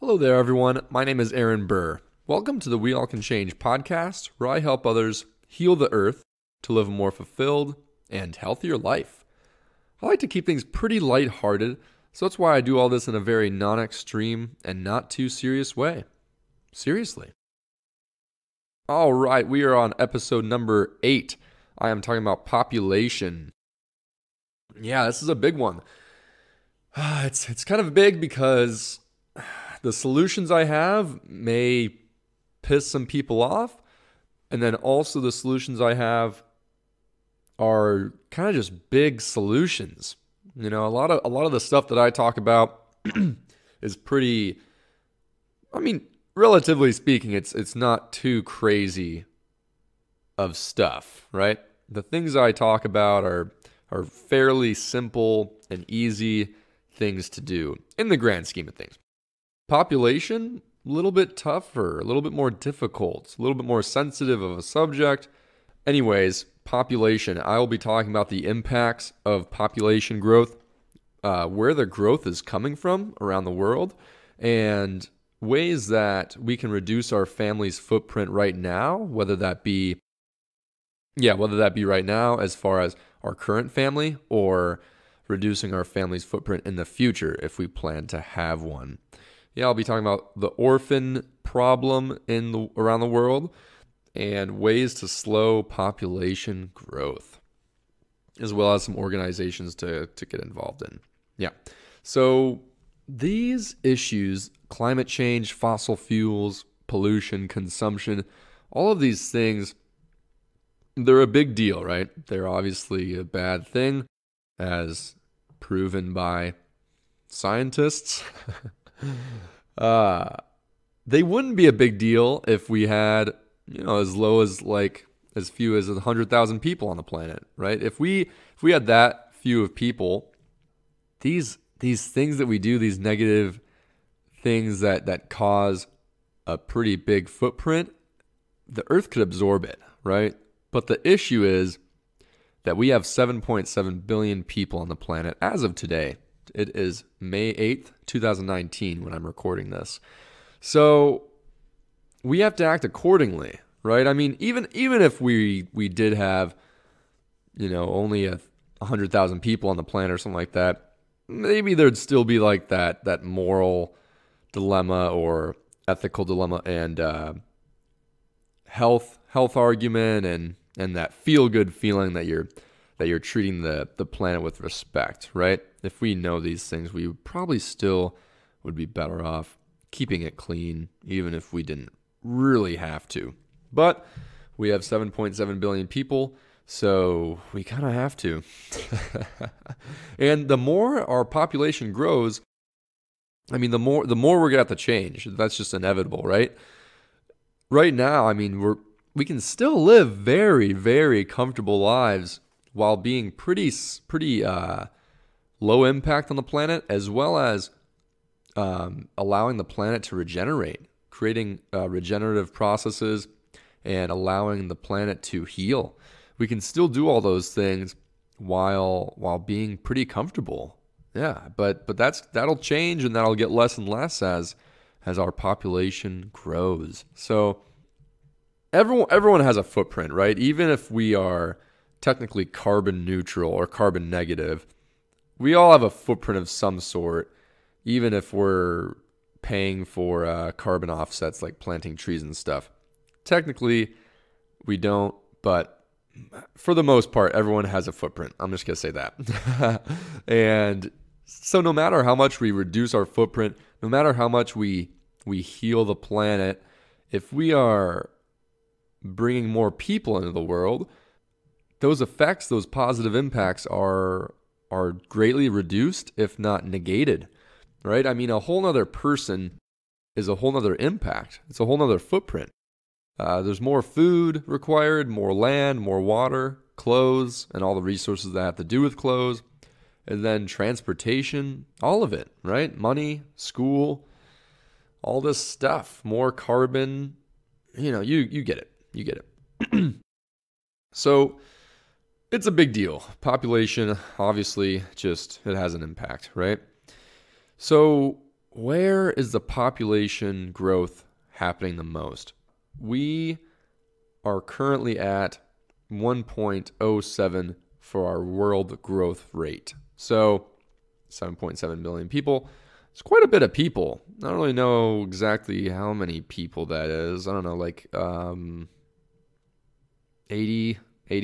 Hello there, everyone. My name is Aaron Burr. Welcome to the We All Can Change podcast, where I help others heal the earth to live a more fulfilled and healthier life. I like to keep things pretty lighthearted, so that's why I do all this in a very non-extreme and not too serious way. Seriously. All right, we are on episode number 8. I am talking about population. Yeah, this is a big one. It's kind of big because the solutions I have may piss some people off, and then also the solutions I have are kind of just big solutions. You know, a lot of the stuff that I talk about is pretty, relatively speaking, it's not too crazy of stuff, right? The things I talk about are fairly simple and easy things to do in the grand scheme of things. Population, a little bit tougher, a little bit more difficult, a little bit more sensitive of a subject. Anyways, population. I will be talking about the impacts of population growth, where the growth is coming from around the world, and ways that we can reduce our family's footprint right now, whether that be right now as far as our current family, or reducing our family's footprint in the future if we plan to have one. Yeah, I'll be talking about the orphan problem around the world and ways to slow population growth, as well as some organizations to get involved in. Yeah. So these issues, climate change, fossil fuels, pollution, consumption, all of these things, they're a big deal, right? They're obviously a bad thing, as proven by scientists. They wouldn't be a big deal if we had, as low as as few as 100,000 people on the planet, right? If we had that few of people, these things that we do, these negative things that cause a pretty big footprint, the Earth could absorb it, right? But the issue is that we have 7.7 billion people on the planet as of today. It is May 8th, 2019 when I'm recording this. So we have to act accordingly, right? I mean, even if we did have, only 100,000 people on the planet or something like that, maybe there'd still be like that moral dilemma or ethical dilemma and health argument and that feel-good feeling that you're treating the planet with respect, right? If we know these things, we probably still would be better off keeping it clean, even if we didn't really have to. But we have 7.7 billion people, so we kind of have to. And the more our population grows, the more we're going to have to change. That's just inevitable, right? Right now, we can still live very, very comfortable lives while being pretty low impact on the planet, as well as allowing the planet to regenerate, creating regenerative processes and allowing the planet to heal. We can still do all those things while being pretty comfortable. Yeah, but that'll change, and that'll get less and less as our population grows. So everyone has a footprint, right? Even if we are technically carbon neutral or carbon negative, we all have a footprint of some sort, even if we're paying for carbon offsets like planting trees and stuff. Technically, we don't, but for the most part, everyone has a footprint. I'm just going to say that. And so no matter how much we reduce our footprint, no matter how much we heal the planet, if we are bringing more people into the world, those effects, those positive impacts are greatly reduced, if not negated, right? I mean, a whole nother person is a whole nother impact. It's a whole nother footprint. There's more food required, more land, more water, clothes, and all the resources that have to do with clothes, and then transportation, all of it, right? Money, school, all this stuff, more carbon, you get it. You get it. So it's a big deal. Population, obviously, it has an impact, right? So where is the population growth happening the most? We are currently at 1.07 for our world growth rate. So 7.7 billion people. It's quite a bit of people. I don't really know exactly how many people that is. I don't know, like 80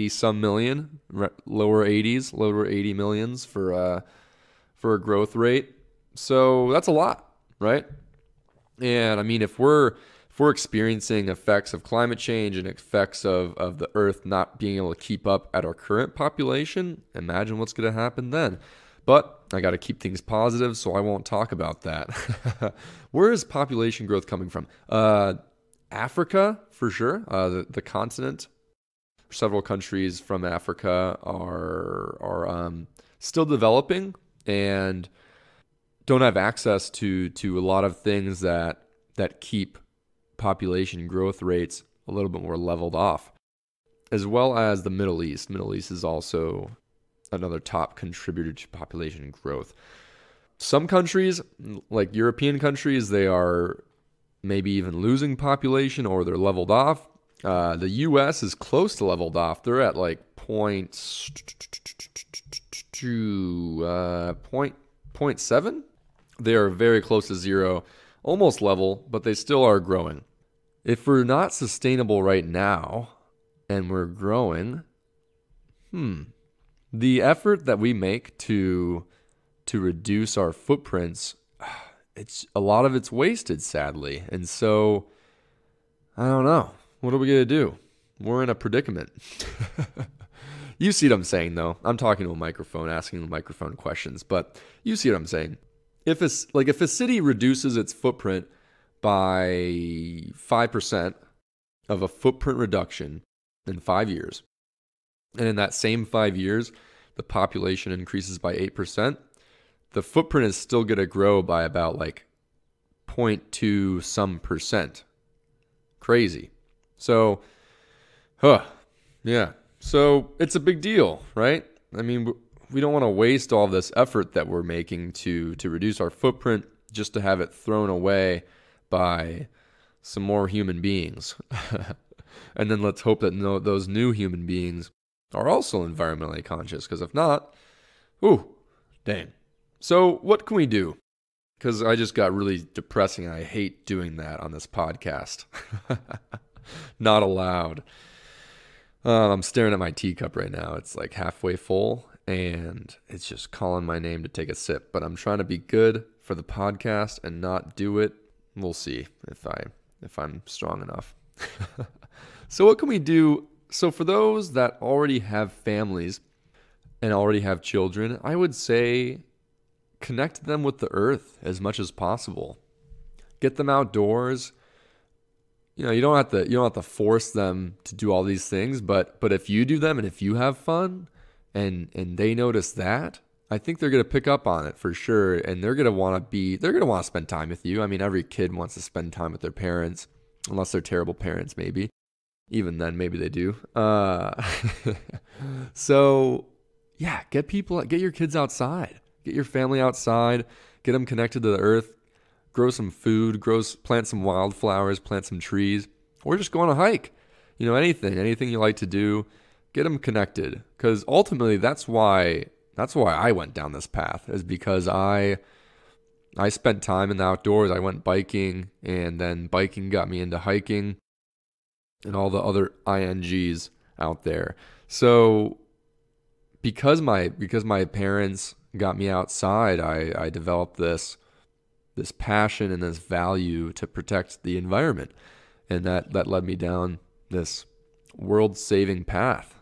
some million, lower 80 millions for a growth rate. So that's a lot, right? And I mean, if we're experiencing effects of climate change and effects of the Earth not being able to keep up at our current population, imagine what's going to happen then. But I got to keep things positive, so I won't talk about that. Where is population growth coming from? Africa, for sure. The continent. Several countries from Africa are still developing and don't have access to a lot of things that keep population growth rates a little bit more leveled off, as well as the Middle East. Middle East is also another top contributor to population growth. Some countries, like European countries, they are maybe even losing population or they're leveled off. The U.S. is close to leveled off. They're at like 0.7. They are very close to zero, almost level, but they still are growing. If we're not sustainable right now and we're growing, the effort that we make to reduce our footprints, a lot of it's wasted, sadly. And so, I don't know. What are we going to do? We're in a predicament. You see what I'm saying, though. I'm talking to a microphone, asking the microphone questions, but you see what I'm saying. If a city reduces its footprint by 5% of a footprint reduction in 5 years, and in that same 5 years, the population increases by 8%, the footprint is still going to grow by about like 0.2 some percent. Crazy. So, yeah. So it's a big deal, right? I mean, we don't want to waste all this effort that we're making to reduce our footprint just to have it thrown away by some more human beings. And then let's hope that those new human beings are also environmentally conscious, because if not, dang. So what can we do? Because I just got really depressing and I hate doing that on this podcast. Not allowed. I'm staring at my teacup right now. It's like halfway full and it's just calling my name to take a sip. But I'm trying to be good for the podcast and not do it. We'll see if I'm strong enough. So what can we do? So for those that already have families and already have children, I would say connect them with the earth as much as possible. Get them outdoors. You don't have to force them to do all these things, but if you do them and if you have fun and they notice that, I think they're going to pick up on it for sure, and they're going to want to spend time with you. I mean, every kid wants to spend time with their parents, unless they're terrible parents maybe. Even then maybe they do. So, yeah, get your kids outside. Get your family outside, get them connected to the earth. Grow some food, plant some wildflowers, plant some trees, or just go on a hike. Anything you like to do, get them connected. Because ultimately, that's why I went down this path, is because I spent time in the outdoors. I went biking, and then biking got me into hiking and all the other INGs out there. So because my parents got me outside, I developed this passion and this value to protect the environment. And that led me down this world-saving path.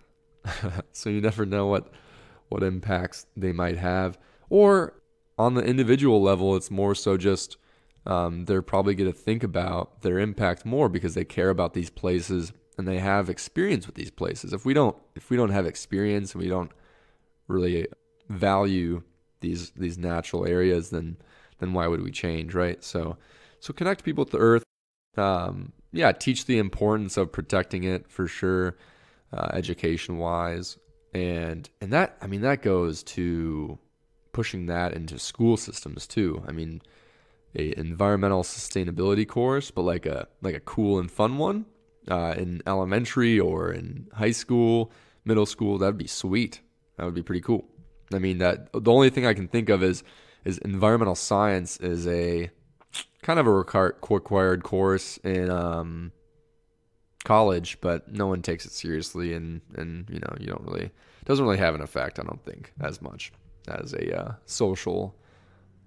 So you never know what impacts they might have. Or on the individual level, it's more so just they're probably going to think about their impact more because they care about these places and they have experience with these places. If we don't have experience and we don't really value these natural areas, then why would we change, right? So connect people with the earth. Teach the importance of protecting it for sure, education-wise, and that goes to pushing that into school systems too. I mean, a environmental sustainability course, but like a cool and fun one in elementary or in high school, middle school, that'd be sweet. That would be pretty cool. I mean, that the only thing I can think of is environmental science is a kind of a required course in college, but no one takes it seriously, and you don't really, it doesn't really have an effect, I don't think, as much as a social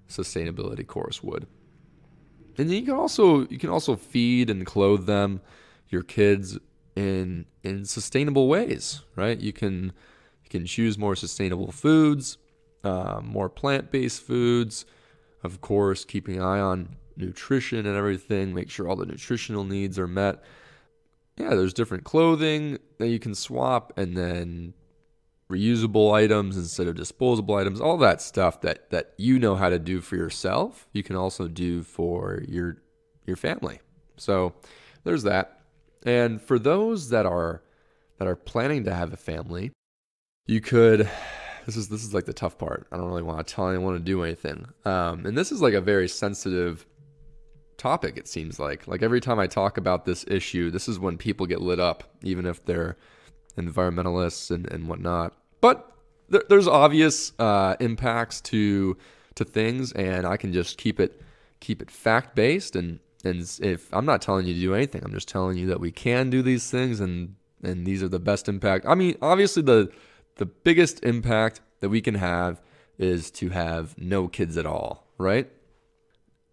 sustainability course would. And then you can also feed and clothe them, your kids, in sustainable ways, right? You can choose more sustainable foods, more plant-based foods, of course, keeping an eye on nutrition and everything, make sure all the nutritional needs are met. Yeah, there's different clothing that you can swap, and then reusable items instead of disposable items, all that stuff that you know how to do for yourself, you can also do for your family. So there's that. And for those that are planning to have a family, you could, this is like the tough part. I don't really want to tell anyone to do anything. And this is like a very sensitive topic, it seems like. Like every time I talk about this issue, this is when people get lit up, even if they're environmentalists and whatnot. But there's obvious impacts to things, and I can just keep it fact based. And if I'm not telling you to do anything, I'm just telling you that we can do these things, and these are the best impact. I mean, obviously the biggest impact that we can have is to have no kids at all, right?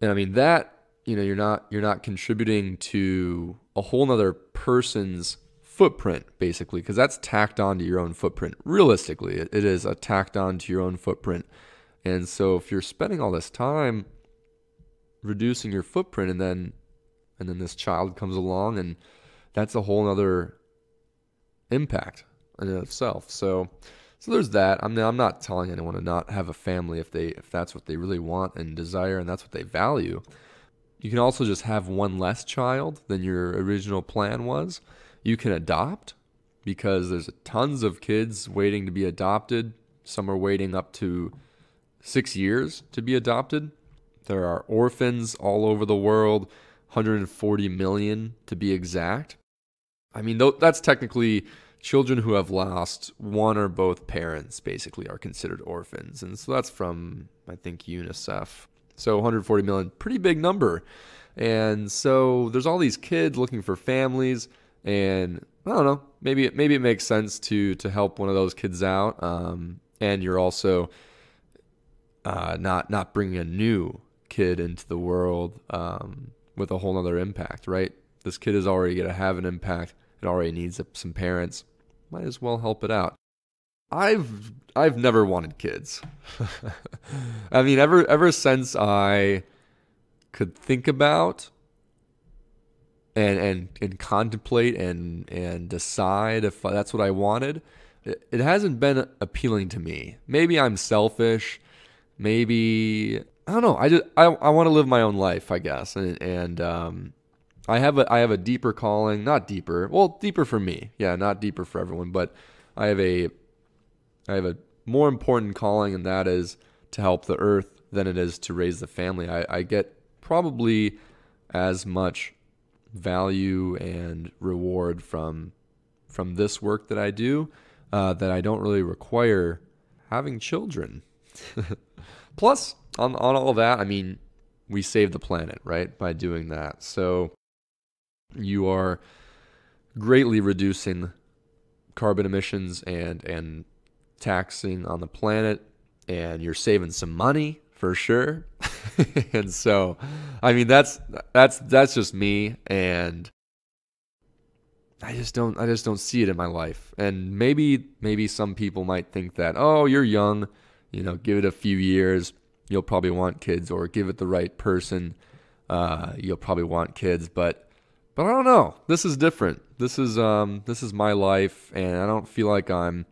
And I mean that, you're not contributing to a whole nother person's footprint, basically, because that's tacked onto your own footprint. Realistically, it is a tacked onto your own footprint. And so if you're spending all this time reducing your footprint, and then this child comes along, and that's a whole nother impact in and of itself. So there's that. I'm not telling anyone to not have a family if that's what they really want and desire, and that's what they value. You can also just have one less child than your original plan was. You can adopt, because there's tons of kids waiting to be adopted. Some are waiting up to 6 years to be adopted. There are orphans all over the world, 140 million to be exact. I mean, that's technically children who have lost one or both parents, basically, are considered orphans. And so that's from, I think, UNICEF. So 140 million, pretty big number. And so there's all these kids looking for families. And I don't know, maybe it makes sense to help one of those kids out, and you're also not bringing a new kid into the world with a whole other impact, right? This kid is already going to have an impact. It already needs some parents. Might as well help it out. I've never wanted kids. I mean, ever since I could think about and contemplate and decide if that's what I wanted, it hasn't been appealing to me. Maybe I'm selfish. Maybe I don't know. I want to live my own life, I guess, and I have a deeper calling. Not deeper. Well, deeper for me. Yeah, not deeper for everyone. But I have a more important calling, and that is to help the earth than it is to raise the family. I get probably as much value and reward from this work that I do that I don't really require having children. Plus, on all of that, I mean, we save the planet, right, by doing that. So you are greatly reducing carbon emissions and taxing on the planet, and you're saving some money for sure. And so, I mean, that's just me, and I just don't see it in my life. And maybe some people might think that, oh, you're young, give it a few years, you'll probably want kids, or give it the right person, you'll probably want kids. But I don't know. This is different. This is my life, and I don't feel like I'm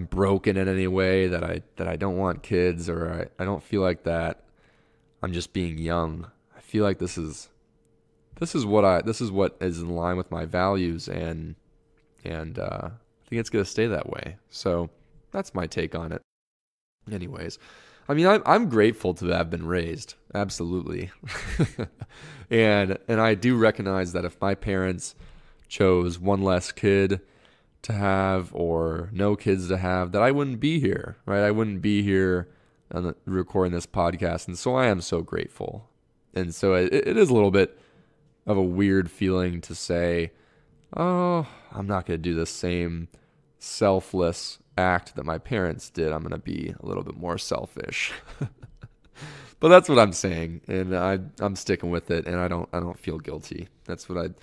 broken in any way that I don't want kids, or I don't feel like that I'm just being young. I feel like this is what is in line with my values, and I think it's gonna stay that way. So that's my take on it. Anyways, I mean, I'm grateful to have been raised, absolutely. And I do recognize that if my parents chose one less kid to have or no kids to have, that I wouldn't be here, right? I wouldn't be here recording this podcast. And so I am so grateful. And so it is a little bit of a weird feeling to say, oh, I'm not going to do the same selfless act that my parents did. I'm going to be a little bit more selfish. But that's what I'm saying, and I'm sticking with it, and I don't feel guilty. That's what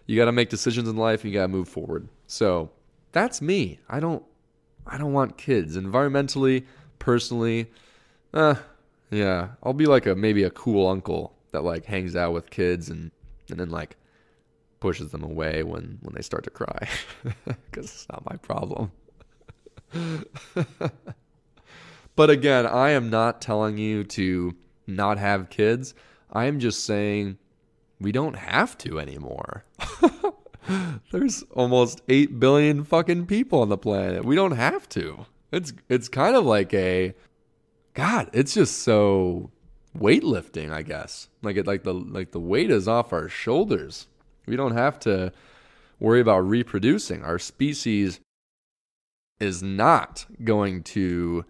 you got to make decisions in life, and you got to move forward. So that's me. I don't want kids. Environmentally, personally, yeah, I'll be like maybe a cool uncle that like hangs out with kids and then like pushes them away when they start to cry because it's not my problem. But again, I am not telling you to not have kids. I am just saying we don't have to anymore. There's almost 8 billion fucking people on the planet. We don't have to. It's kind of like God, it's just so weightlifting, I guess. Like the weight is off our shoulders. We don't have to worry about reproducing. Our species is not going to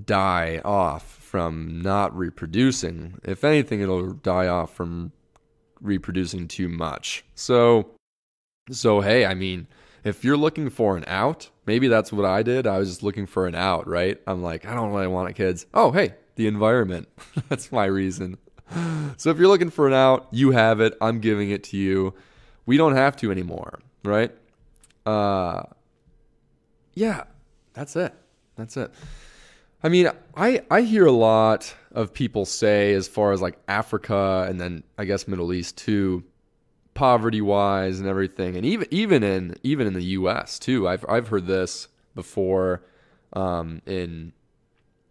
die off from not reproducing. If anything, it'll die off from reproducing too much. So hey, I mean, if you're looking for an out, maybe that's what I did. I was just looking for an out, right? I'm like, I don't really want kids. Oh, hey, the environment. That's my reason. So if you're looking for an out, you have it. I'm giving it to you. We don't have to anymore, right? Yeah, that's it. I mean, I hear a lot of people say, as far as like Africa and then I guess Middle East too, poverty-wise and everything, and even in the U.S. too. I've heard this before in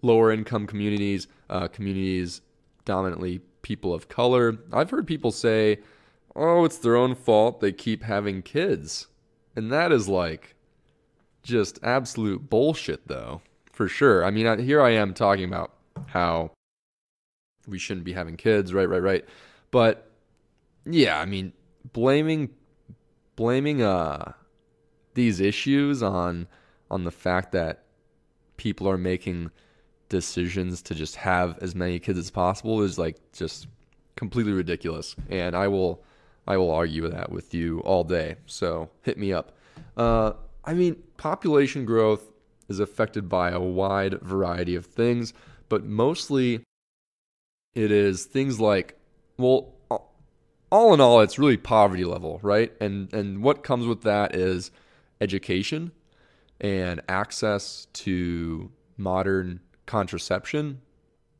lower income communities, communities dominantly people of color. I've heard people say, "Oh, it's their own fault. They keep having kids," and that is like just absolute bullshit, though. For sure. I mean, here I am talking about how we shouldn't be having kids, right. But yeah, I mean, blaming these issues on the fact that people are making decisions to just have as many kids as possible is like just completely ridiculous. And I will argue that with you all day. So hit me up. I mean, population growth is affected by a wide variety of things, but mostly it is things like, well, all in all, it's really poverty level, right? And what comes with that is education and access to modern contraception,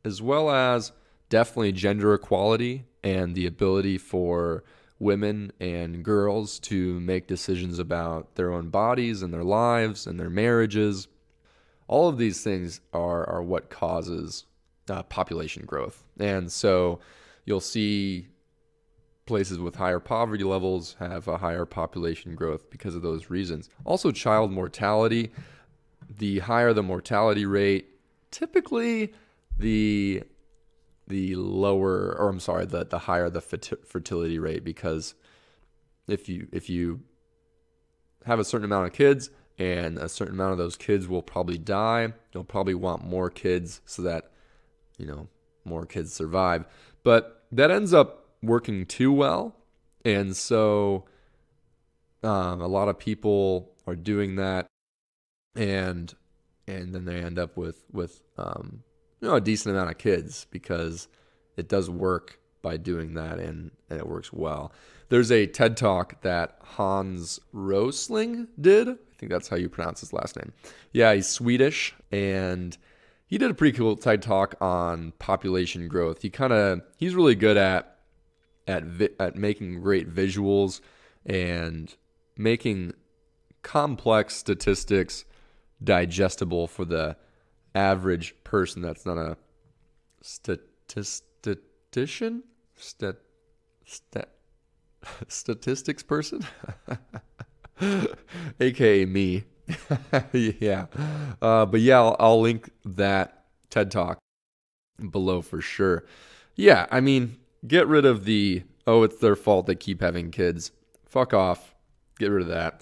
as well as definitely gender equality and the ability for women and girls to make decisions about their own bodies and their lives and their marriages. All of these things are what causes population growth. And so you'll see places with higher poverty levels have a higher population growth because of those reasons. Also, child mortality. The higher the mortality rate, typically the higher the fertility rate, because if you have a certain amount of kids and a certain amount of those kids will probably die, you'll probably want more kids so that, more kids survive. But that ends up working too well. And so a lot of people are doing that, and then they end up with a decent amount of kids because it does work by doing that, and it works well. There's a TED Talk that Hans Rosling did. I think that's how you pronounce his last name. Yeah, he's Swedish, and he did a pretty cool TED Talk on population growth. He's really good at making great visuals and making complex statistics digestible for the average person that's not a statistician, statistics person, aka me. Yeah, but yeah, I'll link that TED Talk below for sure. Yeah, I mean, get rid of the, oh, it's their fault they keep having kids. Fuck off. Get rid of that.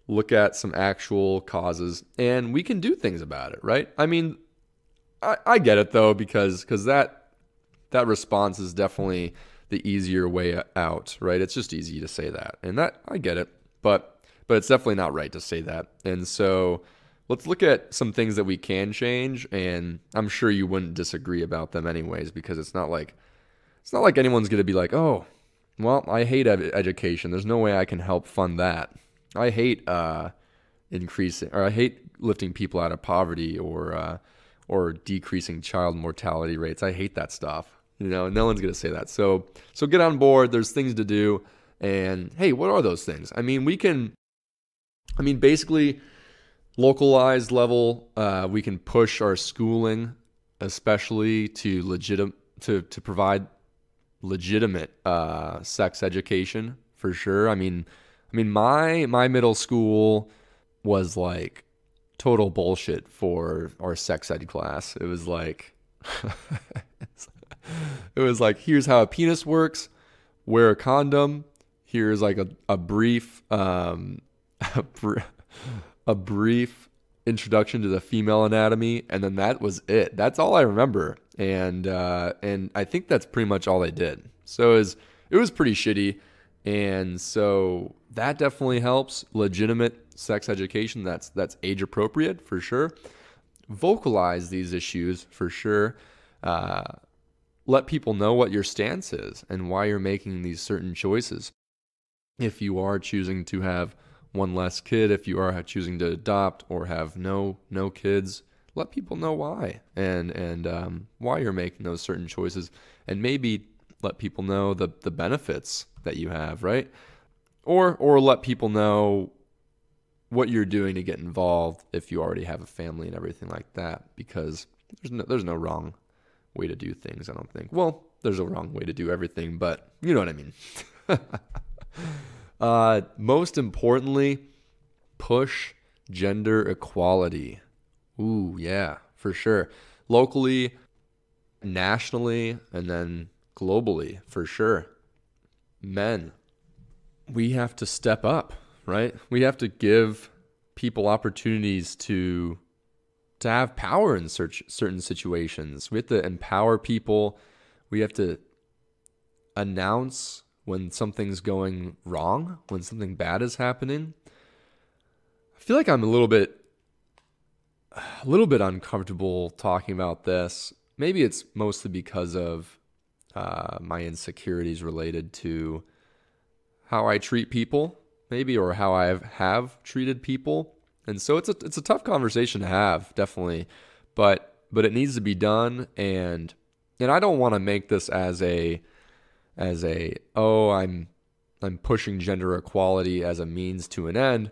Look at some actual causes, and we can do things about it, right? I mean, I get it though, because that response is definitely the easier way out, right? It's just easy to say that, and that I get it, but it's definitely not right to say that. And so let's look at some things that we can change, and I'm sure you wouldn't disagree about them anyways, because it's not like anyone's going to be like, oh, well, I hate education. There's no way I can help fund that. I hate increasing, or I hate lifting people out of poverty, or decreasing child mortality rates. I hate that stuff. No one's going to say that. So get on board. There's things to do. And hey, what are those things? I mean, basically localized level, we can push our schooling, especially to provide legitimate sex education for sure. I mean, my middle school was like total bullshit for our sex ed class. It was like, here's how a penis works. Wear a condom. Here's like a brief, a brief introduction to the female anatomy, and then that was it. That's all I remember, and I think that's pretty much all they did. So it was pretty shitty, and so that definitely helps. Legitimate sex education that's age appropriate for sure. Vocalize these issues for sure. Let people know what your stance is and why you're making these certain choices. If you are choosing to have one less kid, if you are choosing to adopt or have no kids, let people know why and why you're making those certain choices, and maybe let people know the benefits that you have, right? Or let people know what you're doing to get involved if you already have a family and everything like that, because there's no wrong way to do things, I don't think. Well, there's a wrong way to do everything, but you know what I mean. Most importantly, push gender equality. Ooh, yeah, for sure. Locally, nationally, and then globally, for sure. Men, we have to step up, right? We have to give people opportunities to have power in certain situations. We have to empower people. We have to announce when something's going wrong, when something bad is happening. I feel like I'm a little bit uncomfortable talking about this. Maybe it's mostly because of my insecurities related to how I treat people, maybe, or how I have treated people. And so it's a tough conversation to have, definitely, but it needs to be done. And I don't want to make this as a I'm pushing gender equality as a means to an end,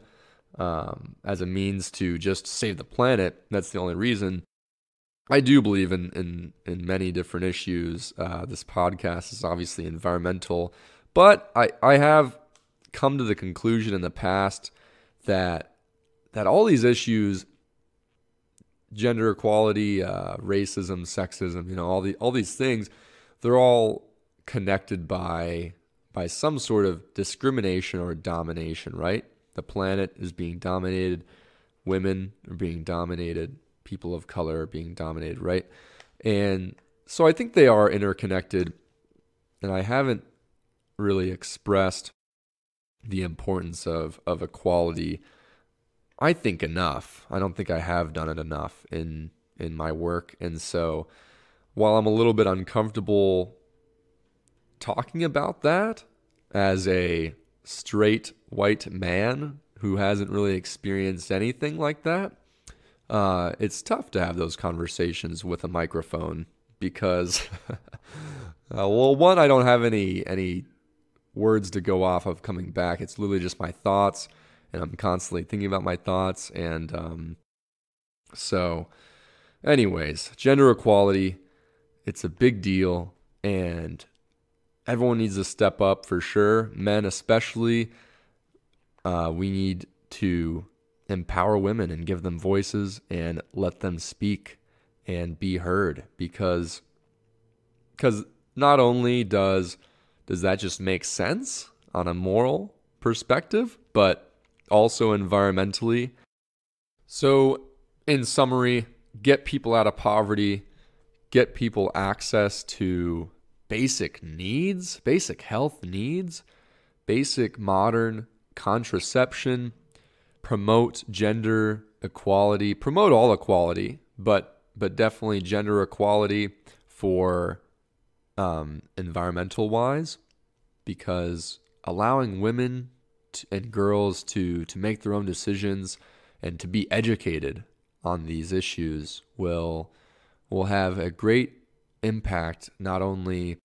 as a means to just save the planet. That's the only reason. I do believe in many different issues. This podcast is obviously environmental, but I have come to the conclusion in the past that all these issues, gender equality, racism, sexism, all these things, they're all connected by some sort of discrimination or domination, right? The planet is being dominated, women are being dominated, people of color are being dominated, right? And so I think they are interconnected, and I haven't really expressed the importance of equality, I think, enough. I don't think I have done it enough in my work. And so while I'm a little bit uncomfortable talking about that as a straight white man who hasn't really experienced anything like that, it's tough to have those conversations with a microphone because, well, one, I don't have any words to go off of coming back. It's literally just my thoughts, and I'm constantly thinking about my thoughts. And so anyways, gender equality, it's a big deal, and everyone needs to step up for sure. Men especially. We need to empower women and give them voices and let them speak and be heard, because not only does that just make sense on a moral perspective, but also environmentally. So in summary, get people out of poverty, get people access to basic needs, basic health needs, basic modern contraception, promote gender equality, promote all equality, but definitely gender equality for environmental wise, because allowing women and girls to make their own decisions and to be educated on these issues will have a great impact, not only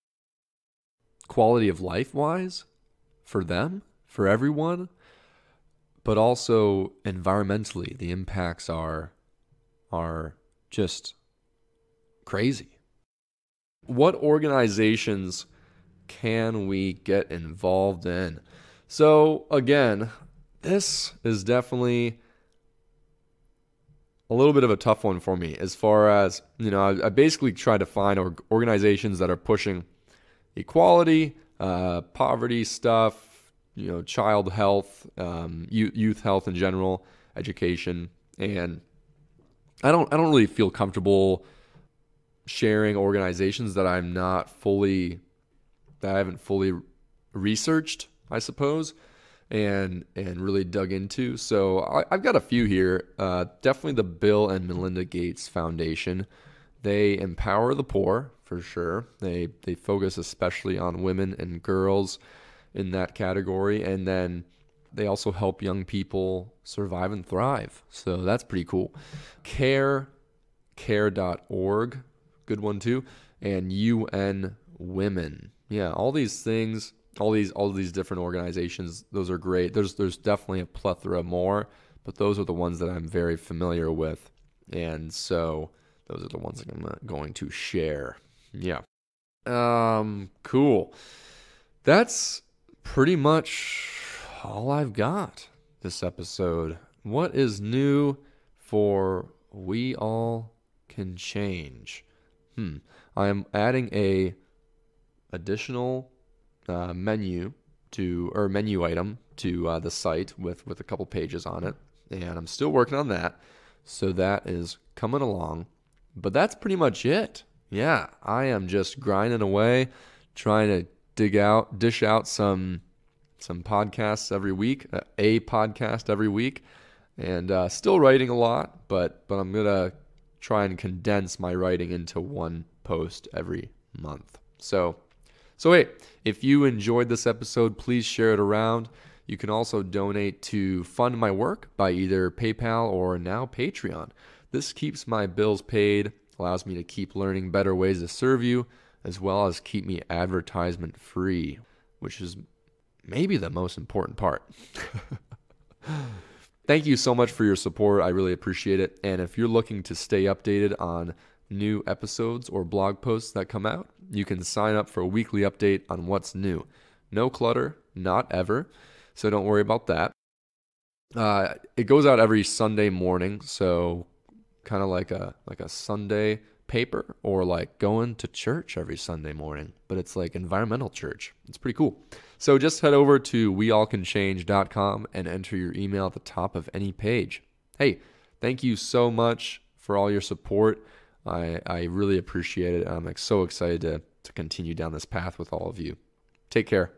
quality of life wise for them, for everyone, but also environmentally. The impacts are just crazy. What organizations can we get involved in? So again, this is definitely a little bit of a tough one for me, as far as, I basically try to find organizations that are pushing equality, poverty stuff, child health, youth health in general, education. And I don't really feel comfortable sharing organizations that I haven't fully researched, I suppose, and really dug into. So I've got a few here. Definitely the Bill and Melinda Gates Foundation. They empower the poor, for sure. They focus especially on women and girls in that category. And then they also help young people survive and thrive. So that's pretty cool. Care.org, good one too. And UN Women. Yeah, all these things, all these different organizations, those are great. There's definitely a plethora more, but those are the ones that I'm very familiar with. And so those are the ones that I'm going to share. Yeah. Cool. That's pretty much all I've got this episode. What is new for We All Can Change? I am adding a additional menu item to the site with a couple pages on it, and I'm still working on that, so that is coming along. But that's pretty much it. Yeah, I am just grinding away, trying to dish out some podcasts every week, a podcast every week, and still writing a lot, but I'm gonna try and condense my writing into one post every month. So hey, if you enjoyed this episode, please share it around. You can also donate to fund my work by either PayPal or now Patreon. This keeps my bills paid, allows me to keep learning better ways to serve you, as well as keep me advertisement free, which is maybe the most important part. Thank you so much for your support. I really appreciate it. And if you're looking to stay updated on new episodes or blog posts that come out, you can sign up for a weekly update on what's new. No clutter, not ever. So don't worry about that. It goes out every Sunday morning, so kind of like a Sunday paper, or like going to church every Sunday morning, but it's like environmental church. It's pretty cool. So just head over to weallcanchange.com and enter your email at the top of any page. Hey, thank you so much for all your support. I really appreciate it. I'm so excited to continue down this path with all of you. Take care.